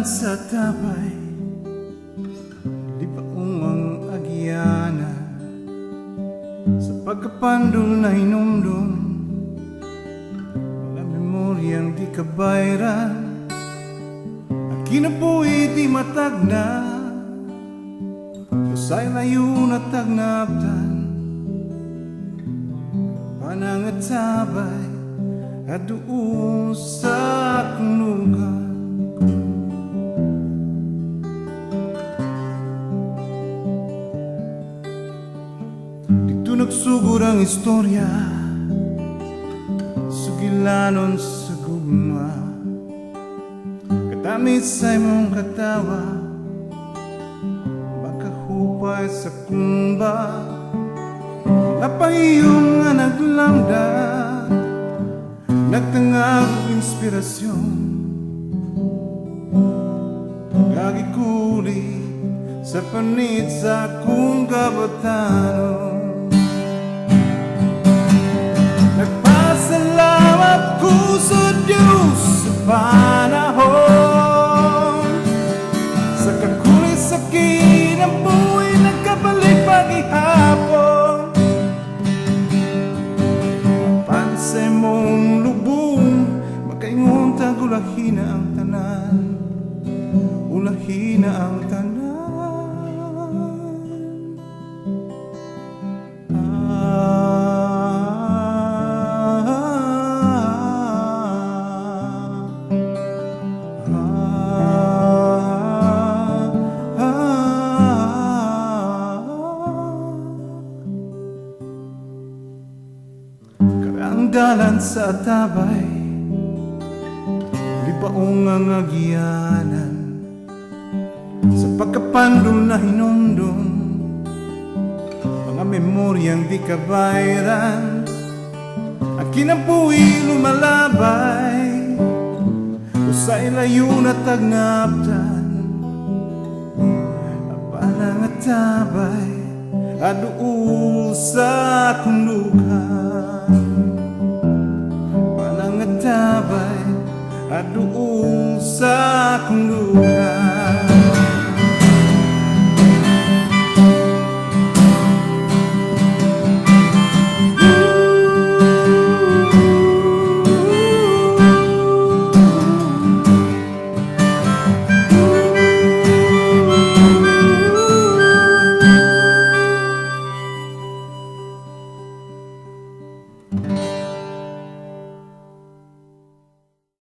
dalan sa tabay, lipaong ang agyana, sa pagkapandol na hinumdum, mga memoryang di kabayran, ang kinabuhi di matagna, usay layo na tagnaptan, panangatabay at doon sa akong lugar. Dito nagsugod ang istorya, sugilanon sa gugma, katamit sa imong katawa, makahupay sa kumba, napahiyong nga naglamda, nagtangag inspirasyon, gagikuli sa panit sa akong kabatanon. Nagpasalamat ko sa Diyos sa panahon, sa kakulit sakit ang buhay nagkabalik pag-ihapon. Mapansay mong lubong, makaingunta ulahina ang tanan, ulahina ang tanan. Karang dalan sa tabay, lipaong ang agyanan, sa pagkapandol na hinumdum, mga memoryang di kabayran, ang kinabuhi lumalabay, usay layo na tagnaptan, ang panangatabay at doon sa akong lugar. Panangatabay at doon sa akong lugar.